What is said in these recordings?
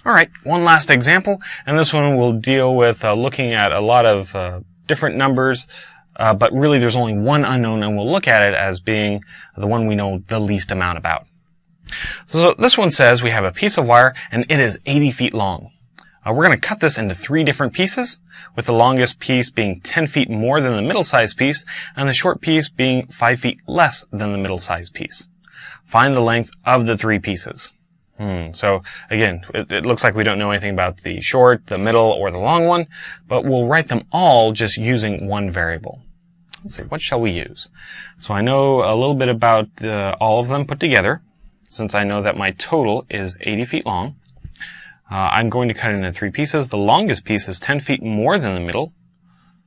All right, one last example, and this one will deal with looking at a lot of different numbers, but really there's only one unknown, and we'll look at it as being the one we know the least amount about. So this one says we have a piece of wire, and it is 80 feet long. We're going to cut this into 3 different pieces, with the longest piece being 10 feet more than the middle-sized piece, and the short piece being 5 feet less than the middle-sized piece. Find the length of the 3 pieces. So again, it looks like we don't know anything about the short, the middle, or the long one, but we'll write them all just using one variable. Let's see, what shall we use? So I know a little bit about all of them put together, since I know that my total is 80 feet long. I'm going to cut it into 3 pieces. The longest piece is 10 feet more than the middle.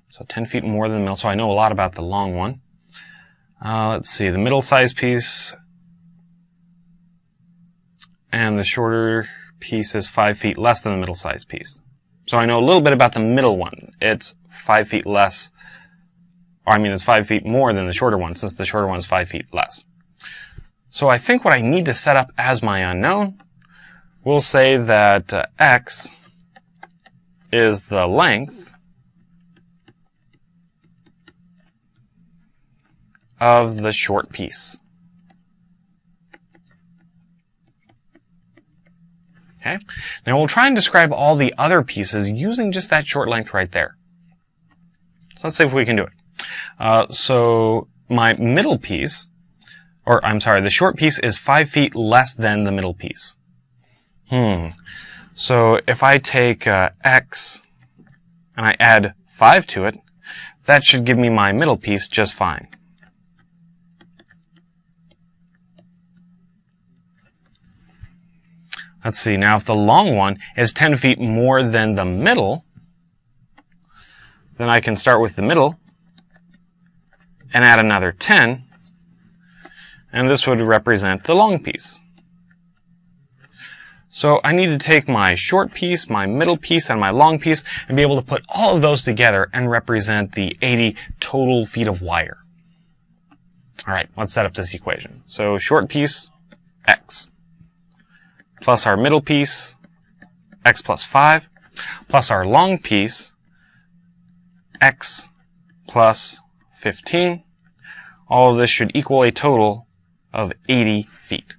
So 10 feet more than the middle, so I know a lot about the long one. Let's see, the middle-sized piece and the shorter piece is 5 feet less than the middle-sized piece. So I know a little bit about the middle one. It's 5 feet less, or I mean it's 5 feet more than the shorter one, since the shorter one is 5 feet less. So I think what I need to set up as my unknown, we'll say that x is the length of the short piece. Okay. Now we'll try and describe all the other pieces using just that short length right there. So let's see if we can do it. So my middle piece, or I'm sorry, the short piece is 5 feet less than the middle piece. So if I take x and I add 5 to it, that should give me my middle piece just fine. Let's see, now if the long one is 10 feet more than the middle, then I can start with the middle and add another 10, and this would represent the long piece. So I need to take my short piece, my middle piece, and my long piece and be able to put all of those together and represent the 80 total feet of wire. All right, let's set up this equation. So short piece, x, plus our middle piece, x plus 5, plus our long piece, x plus 15. All of this should equal a total of 80 feet.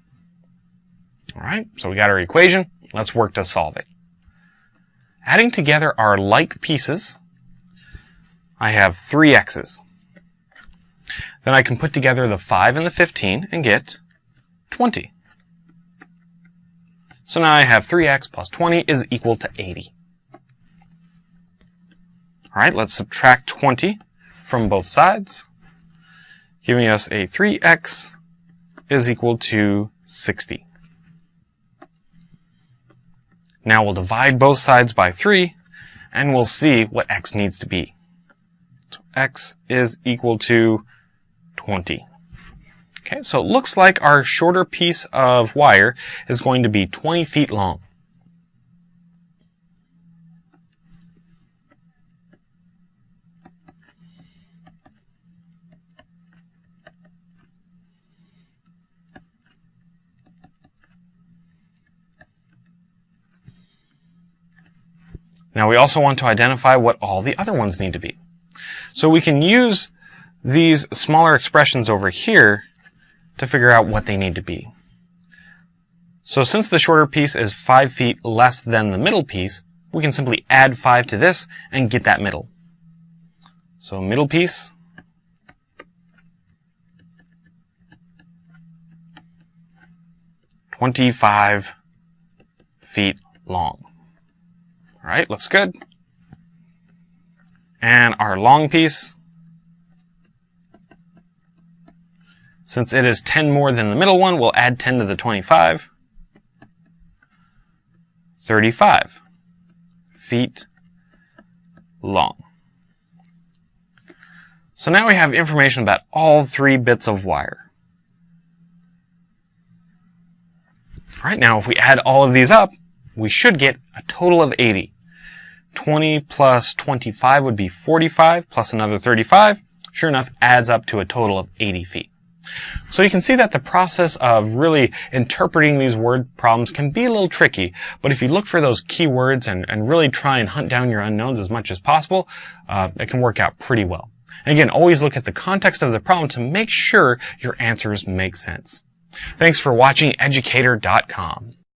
All right, so we got our equation. Let's work to solve it. Adding together our like pieces, I have 3 x's. Then I can put together the 5 and the 15 and get 20. So now I have 3x plus 20 is equal to 80. All right, let's subtract 20 from both sides, giving us a 3x is equal to 60. Now we'll divide both sides by 3, and we'll see what x needs to be. So x is equal to 20. Okay, so it looks like our shorter piece of wire is going to be 20 feet long. Now we also want to identify what all the other ones need to be. So we can use these smaller expressions over here to figure out what they need to be. So since the shorter piece is 5 feet less than the middle piece, we can simply add 5 to this and get that middle. So middle piece, "25 feet long." All right, looks good. And our long piece, since it is 10 more than the middle one, we'll add 10 to the 25. 35 feet long. So now we have information about all 3 bits of wire. All right, now if we add all of these up, we should get a total of 80. 20 plus 25 would be 45, plus another 35. Sure enough, adds up to a total of 80 feet. So you can see that the process of really interpreting these word problems can be a little tricky, but if you look for those keywords and really try and hunt down your unknowns as much as possible, it can work out pretty well. And again, always look at the context of the problem to make sure your answers make sense. Thanks for watching Educator.com.